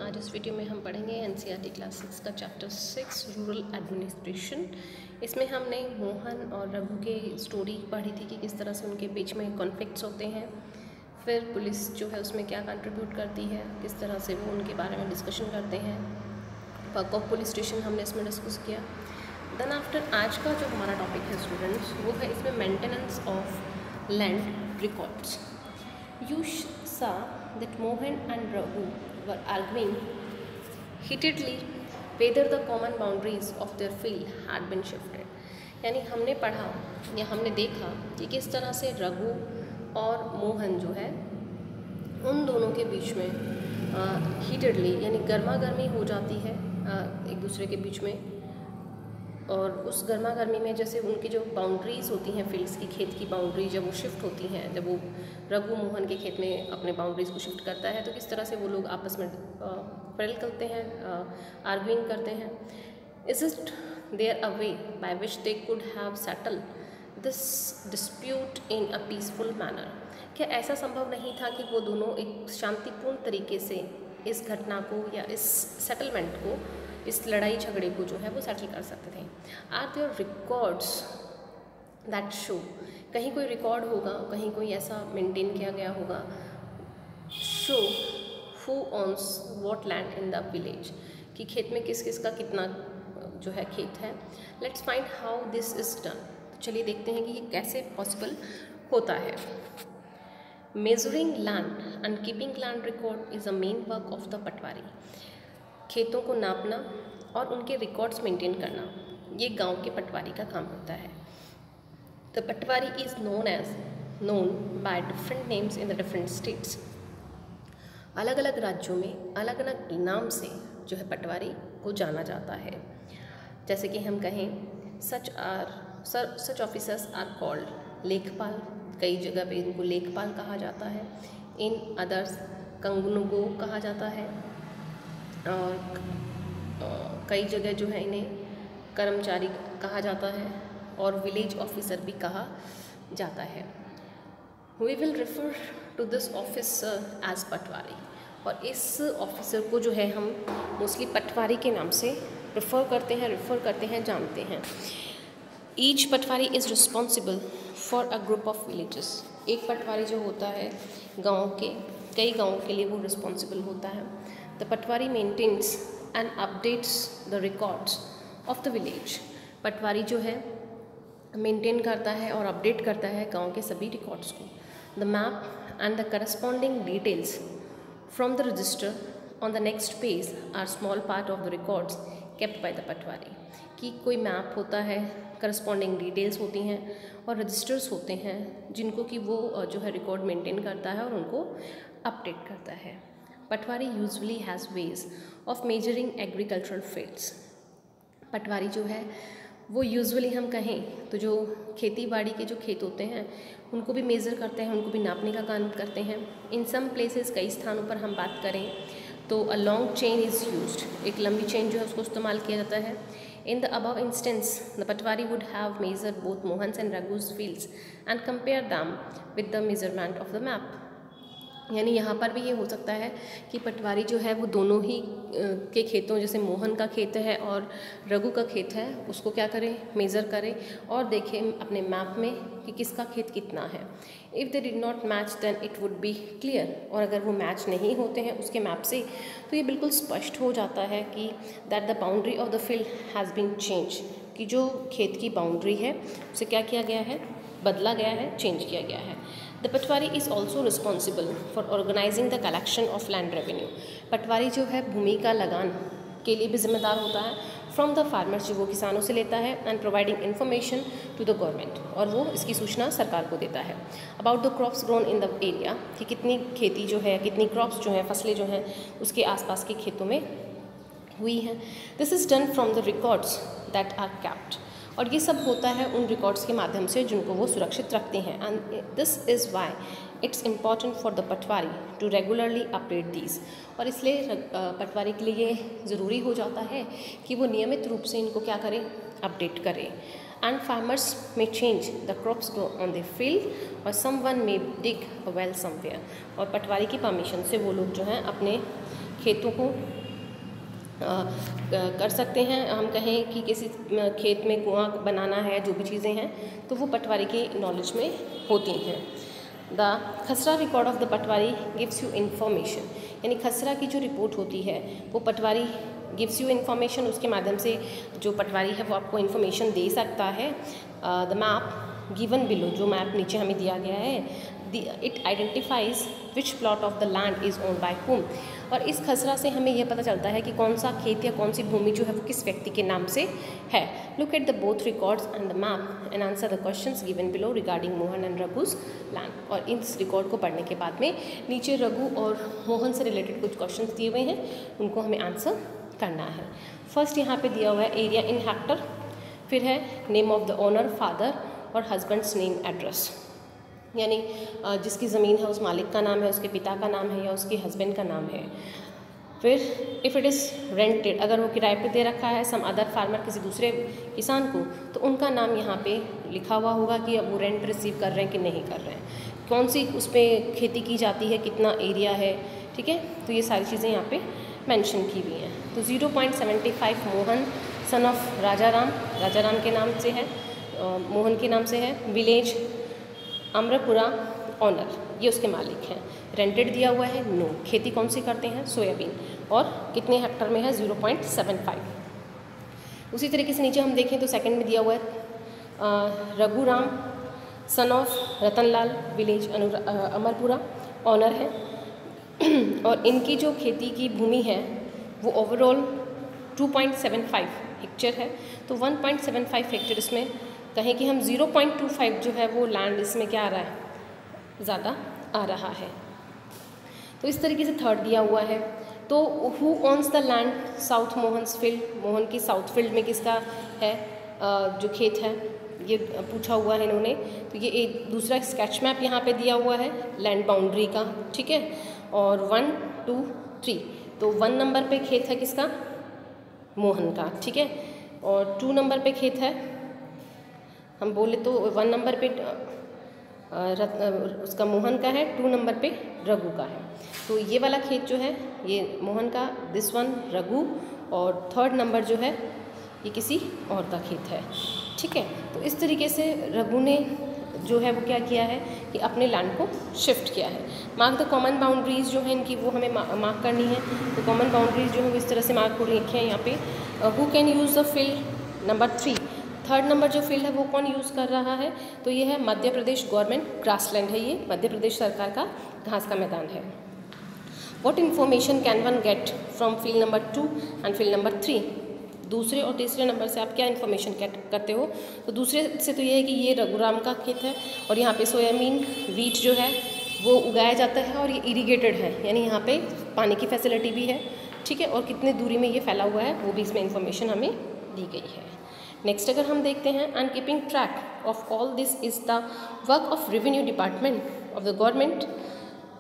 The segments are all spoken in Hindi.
आज इस वीडियो में हम पढ़ेंगे एनसीईआरटी क्लास 6 का चैप्टर 6 रूरल एडमिनिस्ट्रेशन। इसमें हमने मोहन और रघु के स्टोरी पढ़ी थी कि किस तरह से उनके बीच में कॉन्फ्लिक्ट्स होते हैं, फिर पुलिस जो है उसमें क्या कंट्रीब्यूट करती है, किस तरह से वो उनके बारे में डिस्कशन करते हैं। वर्क ऑफ पुलिस स्टेशन हमने इसमें डिस्कस किया। देन आफ्टर आज का जो हमारा टॉपिक है स्टूडेंट्स, वो है इसमें maintenance of land records. You saw that Mohan and Raghu were arguing heatedly whether the common boundaries of their field had been shifted। यानी हमने पढ़ा या हमने देखा कि किस तरह से रघु और मोहन जो है उन दोनों के बीच में हीटेडली यानी गर्मा गर्मी हो जाती है एक दूसरे के बीच में। और उस गर्मा गर्मी में जैसे उनकी जो बाउंड्रीज़ होती हैं फील्ड्स की, खेत की बाउंड्री जब वो शिफ्ट होती हैं, जब वो रघु मोहन के खेत में अपने बाउंड्रीज़ को शिफ्ट करता है तो किस तरह से वो लोग आपस में quarrel करते हैं, आर्ग्यूइंग करते हैं। Is it there a way by which they could have settle this dispute in a peaceful manner. क्या ऐसा संभव नहीं था कि वो दोनों एक शांतिपूर्ण तरीके से इस घटना को या इस सेटलमेंट को, इस लड़ाई झगड़े को जो है वो सेटल कर सकते थे। Are there records that show, कहीं कोई रिकॉर्ड होगा, कहीं कोई ऐसा मेंटेन किया गया होगा, show who owns what land in the village, कि खेत में किस किस का कितना जो है खेत है। Let's find how this is done. चलिए देखते हैं कि ये कैसे पॉसिबल होता है। Measuring land and keeping land record is a main work of the patwari. खेतों को नापना और उनके रिकॉर्ड्स मेंटेन करना, ये गांव के पटवारी का काम होता है। The patwari is known by different names in the different states. अलग अलग राज्यों में अलग अलग नाम से जो है पटवारी को जाना जाता है। जैसे कि हम कहें सच ऑफिसर्स आर कॉल्ड लेखपाल, कई जगह पे इनको लेखपाल कहा जाता है। इन अदर्स कंगनुगो कहा जाता है, और कई जगह जो है इन्हें कर्मचारी कहा जाता है और विलेज ऑफिसर भी कहा जाता है। We will refer to this officer as patwari, और इस ऑफिसर को जो है हम मोस्टली पटवारी के नाम से रेफ़र करते हैं, जानते हैं। Each Patwari is responsible for a group of villages. एक पटवारी जो होता है कई गाँव के लिए वो रिस्पॉन्सिबल होता है। The patwari maintains and updates the records of the village. Patwari जो है मेंटेन करता है और अपडेट करता है गांव के सभी रिकॉर्ड्स को। The map and the corresponding details from the register on the next page are small part of the records kept by the patwari. कि कोई मैप होता है, करस्पॉन्डिंग डिटेल्स होती हैं और रजिस्टर्स होते हैं जिनको कि वो जो है रिकॉर्ड मेंटेन करता है और उनको अपडेट करता है। Patwari usually has ways of measuring agricultural fields. Patwari जो है वो यूजुअली हम कहें तो जो खेती बाड़ी के जो खेत होते हैं उनको भी मेज़र करते हैं, उनको भी नापने का काम करते हैं। इन सम प्लेसेस, कई स्थानों पर हम बात करें तो a long chain is used, एक लंबी चेन जो है उसको इस्तेमाल किया जाता है। In the above instance, the patwari would have measured both Mohan's and Raghu's fields and compare them with the measurement of the map। यानी यहाँ पर भी ये हो सकता है कि पटवारी जो है वो दोनों ही के खेतों, जैसे मोहन का खेत है और रघु का खेत है, उसको क्या करें, मेज़र करें और देखें अपने मैप में कि किसका खेत कितना है। If they did not match then it would be clear. और अगर वो मैच नहीं होते हैं उसके मैप से तो ये बिल्कुल स्पष्ट हो जाता है कि that the boundary of the field has been change, कि जो खेत की बाउंड्री है उसे क्या किया गया है, बदला गया है, चेंज किया गया है। The patwari is also responsible for organising the collection of land revenue. Patwari जो है भूमि का लगान के लिए भी जिम्मेदार होता है फ्रॉम द फार्मर्स, जो वो किसानों से लेता है, and providing information to the government, और वो इसकी सूचना सरकार को देता है। About the crops grown in the area, कि कितनी खेती जो है, कितनी क्रॉप्स जो हैं, फसलें जो हैं उसके आसपास के खेतों में हुई हैं। This is done from the records that are kept, और ये सब होता है उन रिकॉर्ड्स के माध्यम से जिनको वो सुरक्षित रखते हैं। And this is why it's important for the patwari to regularly update these, और इसलिए पटवारी के लिए ये ज़रूरी हो जाता है कि वो नियमित रूप से इनको क्या करें, अपडेट करें। एंड फार्मर्स में change the crops grow on the field और समवन में डिग अ वेल समवेयर, और पटवारी की परमिशन से वो लोग जो हैं अपने खेतों को कर सकते हैं। हम कहें कि किसी खेत में कुआं बनाना है, जो भी चीज़ें हैं तो वो पटवारी के नॉलेज में होती हैं। द खसरा record of the Patwari gives you information, यानी खसरा की जो रिपोर्ट होती है वो पटवारी गिव्स यू इन्फॉर्मेशन, उसके माध्यम से जो पटवारी है वो आपको इन्फॉर्मेशन दे सकता है। द मैप गिवन बिलो, जो मैप नीचे हमें दिया गया है, it identifies which plot of the land is owned by whom, और इस खसरा से हमें यह पता चलता है कि कौन सा खेत या कौन सी भूमि जो है वो किस व्यक्ति के नाम से है। Look at the both records and the map and answer the questions given below regarding Mohan and Raghu's land. और इस रिकॉर्ड को पढ़ने के बाद में नीचे रघु और मोहन से रिलेटेड कुछ क्वेश्चंस दिए हुए हैं, उनको हमें आंसर करना है। फर्स्ट यहाँ पे दिया हुआ है एरिया इन हेक्टर, फिर है name of the owner, father, और हस्बैंड्स नेम, एड्रेस, यानी जिसकी ज़मीन है उस मालिक का नाम है, उसके पिता का नाम है या उसके हस्बैंड का नाम है। फिर इफ़ इट इज़ रेंटेड, अगर वो किराए पे दे रखा है सम अदर फार्मर, किसी दूसरे किसान को, तो उनका नाम यहाँ पे लिखा हुआ होगा कि अब वो रेंट रिसीव कर रहे हैं कि नहीं कर रहे हैं, कौन सी उस पर खेती की जाती है, कितना एरिया है, ठीक है। तो ये सारी चीज़ें यहाँ पे मेंशन की हुई हैं। तो 0.75 मोहन सन ऑफ राजाराम, राजाराम के नाम से है, मोहन के नाम से है। विलेज अमरपुरा, ऑनर, ये उसके मालिक हैं। रेंटेड दिया हुआ है, नो। खेती कौन सी करते हैं, सोयाबीन, और कितने हेक्टर में है, 0.75। उसी तरीके से नीचे हम देखें तो सेकंड में दिया हुआ है Raghuram son of Ratanlal, village Amarpura, owner है। और इनकी जो खेती की भूमि है वो ओवरऑल 2.75 हेक्टेयर है। तो 1.75 हेक्टेयर इसमें कहें कि हम 0.25 जो है वो लैंड इसमें क्या आ रहा है, ज़्यादा आ रहा है। तो इस तरीके से थर्ड दिया हुआ है। तो who owns the land south Mohan's field, Mohan की साउथ फील्ड में किसका है जो खेत है, ये पूछा हुआ है इन्होंने। तो ये एक दूसरा स्केच मैप यहाँ पे दिया हुआ है लैंड बाउंड्री का, ठीक है। और 1, 2, 3, तो 1 नंबर पे खेत है किसका, मोहन का, ठीक है। और 2 नंबर पे खेत है, हम बोले तो 1 नंबर पे उसका मोहन का है, 2 नंबर पे रघु का है। तो ये वाला खेत जो है ये मोहन का, दिस वन रघु, और 3rd नंबर जो है ये किसी और का खेत है, ठीक है। तो इस तरीके से रघु ने जो है वो क्या किया है कि अपने लैंड को शिफ्ट किया है। मार्क द कॉमन बाउंड्रीज जो है इनकी वो हमें मार्क करनी है। तो कॉमन बाउंड्रीज जो है वो इस तरह से मार्क हो रखी है यहाँ पे। Who can use the field, number 3, 3rd number जो फील्ड है वो कौन यूज़ कर रहा है, तो ये है मध्य प्रदेश गवर्नमेंट ग्रासलैंड है, ये मध्य प्रदेश सरकार का घास का मैदान है। What information can one get from field number 2 and field number 3, दूसरे और तीसरे नंबर से आप क्या इन्फॉर्मेशन गेट करते हो। तो दूसरे से तो ये है कि ये रघुराम का खेत है और यहाँ पे सोयाबीन, वीट जो है वो उगाया जाता है और ये इरीगेटेड है, यानी यहाँ पे पानी की फैसिलिटी भी है, ठीक है। और कितने दूरी में ये फैला हुआ है वो भी इसमें इन्फॉर्मेशन हमें दी गई है। नेक्स्ट अगर हम देखते हैं, and keeping track of all this is the work of revenue department of the government.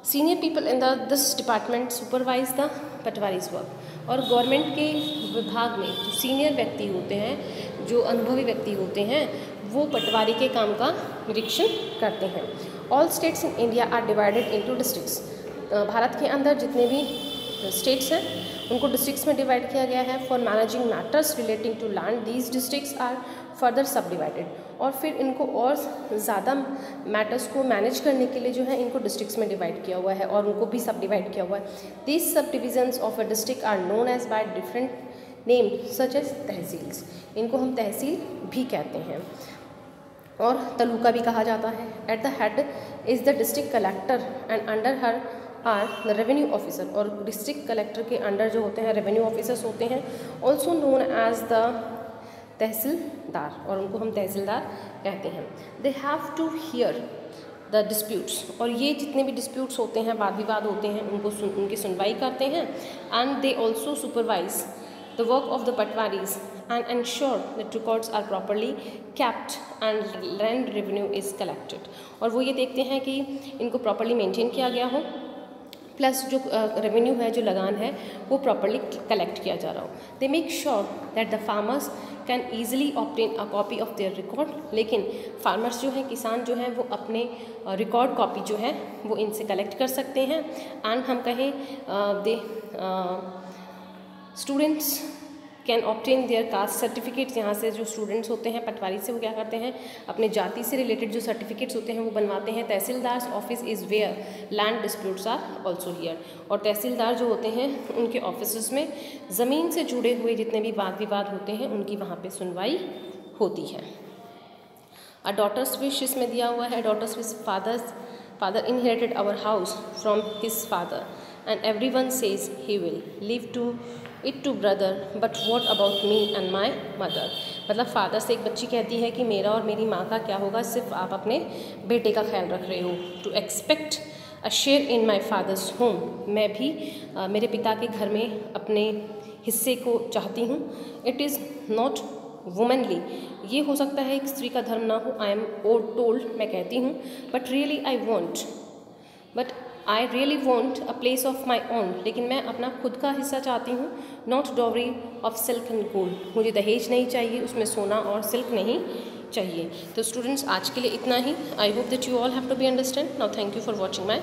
Senior people in this department supervise the patwari's work. और गवर्नमेंट के विभाग में जो सीनियर व्यक्ति होते हैं, जो अनुभवी व्यक्ति होते हैं, वो पटवारी के काम का निरीक्षण करते हैं। All states in India are divided into districts. Bharat के अंदर जितने भी स्टेट्स हैं उनको डिस्ट्रिक्ट्स में डिवाइड किया गया है। For managing matters relating to land these districts are further subdivided. और फिर इनको और ज़्यादा मैटर्स को मैनेज करने के लिए जो है इनको डिस्ट्रिक्ट्स में डिवाइड किया हुआ है और उनको भी सब डिवाइड किया हुआ है। These subdivisions of a district are known as by different name such as tehsils. इनको हम तहसील भी कहते हैं और तालुका भी कहा जाता है। At the head is the district collector and under her are the revenue officer. और डिस्ट्रिक्ट कलेक्टर के अंडर जो होते हैं रेवेन्यू ऑफिसर्स होते हैं, also known as the tehsildar, और उनको हम तहसीलदार कहते हैं। They have to hear the disputes. और ये जितने भी डिस्प्यूट्स होते हैं, वाद विवाद होते हैं, उनकी सुनवाई करते हैं। And they also supervise the work of the patwaris and ensure that records are properly kept and land revenue is collected। और वो ये देखते हैं कि इनको properly maintain किया गया हो, प्लस जो रेवेन्यू है, जो लगान है, वो प्रॉपरली कलेक्ट किया जा रहा हो। They make sure that the farmers can easily obtain a copy of their record. लेकिन फार्मर्स जो हैं, किसान जो हैं, वो अपने रिकॉर्ड कॉपी जो है वो इनसे कलेक्ट कर सकते हैं। एंड हम कहें they students can obtain their caste certificates. यहाँ से जो स्टूडेंट्स होते हैं पटवारी से, वो क्या करते हैं, अपने जाति से रिलेटेड जो सर्टिफिकेट्स होते हैं वो बनवाते हैं। Tehsildar's office is where land disputes are also here. और तहसीलदार जो होते हैं उनके ऑफिस में ज़मीन से जुड़े हुए जितने भी वाद विवाद होते हैं उनकी वहाँ पे सुनवाई होती है। अ डॉटर्स विश इसमें दिया हुआ है, daughters wish father inherited our house from his father and everyone says he will leave to it to brother but what about me and my mother. मतलब फादर से एक बच्ची कहती है कि मेरा और मेरी माँ का क्या होगा, सिर्फ आप अपने बेटे का ख्याल रख रहे हो। To expect a share in my father's home, मैं भी मेरे पिता के घर में अपने हिस्से को चाहती हूँ। इट इज़ नॉट वुमेनली, ये हो सकता है एक स्त्री का धर्म ना हो। आई एम टोल्ड, मैं कहती हूँ, but I really want a place of my own, लेकिन मैं अपना खुद का हिस्सा चाहती हूँ। Not dowry of silk and gold, मुझे दहेज नहीं चाहिए, उसमें सोना और सिल्क नहीं चाहिए। तो स्टूडेंट्स, आज के लिए इतना ही। I hope that you all have to be understand. Now thank you for watching my